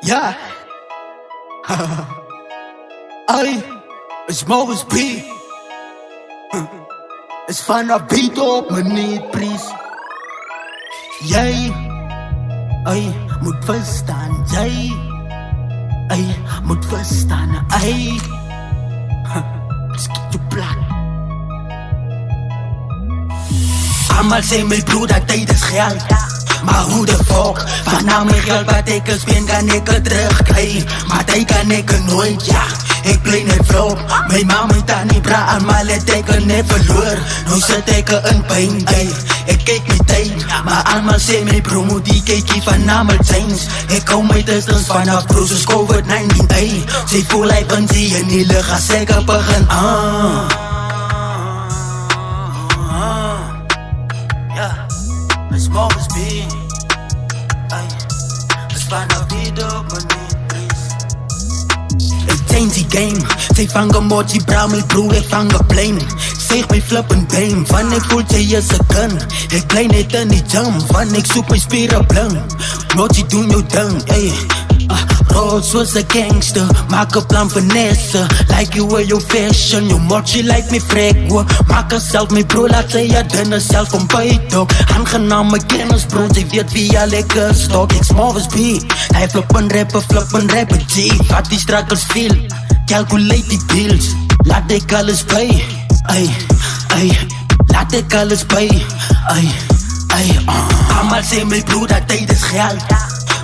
Ja. Ai, is Morris B. Is vanaf beat op me niet, please. Jij, ai, moet verstaan, jij. Ai, moet verstaan, ai. Skip je plat. Allemaal zijn mijn broeder, tijd is geld. Maar hoe de fuck, vanaf mijn geld wat ik spend kan ik het terugkrijgen. Maar tijd kan ik het nooit, ja. Ik blijf net vlog, mijn mama heeft daar niet bra aan, maar let ik het net verloor. Nu zit ik in pijn, ey. Ik kijk niet tijd, maar allemaal zijn mijn broer, die kijk hier vanaf mijn tijns. Ik hou mij distance vanaf broers, COVID-19, ey. Zij voel hij van zie en die lucht, als ik het begin, ja, is Morris B. Ay, is vanaf hier op me niet, please. Ik change die game, zij vangen mochi brouw, mijn broer, ik vangen blame. Zeg mij flippen been, van ik voel jij is een gun. Ik blij net in die jam, van ik zoek mijn spieren blank. Mochi doen jou ding, ey. Rood zoals een gangster, maak een plan finesse. Like you wear your fashion, you mochi like me frek. Maak er zelf mijn bro, laat zij je dinnen zelf ontbijten. Aangename kennis bro, zij weet wie je lekker stok. Ik Morris B, hij flippen rapper G. Vat die struggles veel, calculate die bills. Laat ik alles bij, ay, ay. Laat ik alles bij, ay, ay. Allemaal zijn mijn broeder, tijd is geld.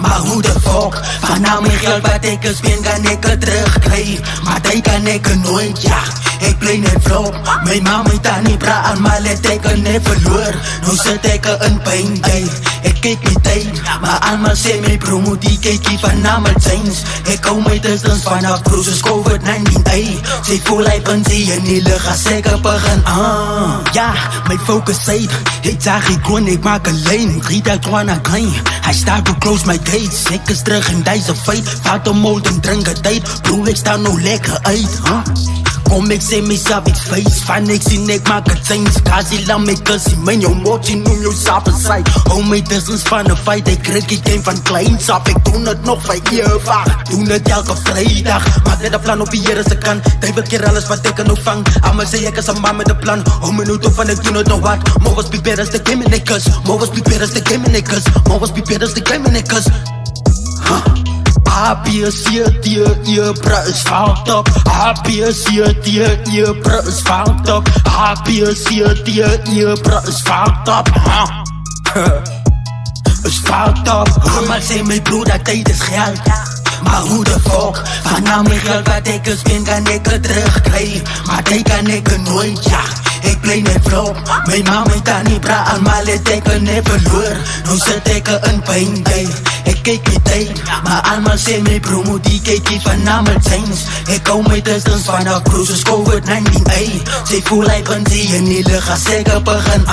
Maar hoe de fuck, vanaf mijn geld wat ik spend kan ik het terugkrijgen. Maar tijd kan ik het nooit, ja. Ik blijf net vlog, mijn mama heeft daar niet bra aan, maar let ik het net verloor. Nu zit ik in pijn, ey. Ik kijk niet tijd, maar allemaal zijn mijn broer, die kijk hier vanaf mijn tijns. Ik hou mij distance vanaf broers, COVID-19, ey. Zij voel hij van zie en die lucht, als ik het begin, ja, mijn focus zit. Ik zag ik gewoon, ik maak een lane. 3 dagen wanna klein, hij staat to close my gates. Ik is terug in deze fight, vader molden drinken tijd. Broer, ik sta nou lekker uit, Kom ik zeg mezelf ik face, van ik zie ik maak het eens. Kasi laat me kussie, mijn jou mochi noem jou sappenside. Hou mij distance van de fight, ik krik ik game van kleins af. Ik doe het nog 5 jaar vaak, doe het elke vrijdag. Maak net een plan op hier als ik kan, drijf een keer alles wat ik kan opvang. Allemaal zeg ik is een man met een plan, hou me nu toe van ik doe het nog wat. Morgens be better as the game in ik kus, morgens be better as the game in ik kus, morgens be better as the game in ik kus. ABS hier, bro is fout op. ABS hier, bro is fout op. ABS hier, bro is fout op. Is fout op. Allemaal zijn mijn broeder, tijd is geld. Maar hoe de fuck, vanaf mijn geld wat ik spend kan ik het terugkrijgen. Maar tijd kan ik het nooit, ja. Ik blijf net vlog, mijn mama heeft daar niet bra aan, maar let ik het net verloor. Nu zit ik in pijn, ey. Ik kijk niet tijd, maar allemaal zijn mijn broer, die kijk hier vanaf mijn tijns. Ik hou mij distance vanaf broers, COVID-19, ey. Zij voel hij van zie en die lucht, als ik het begin,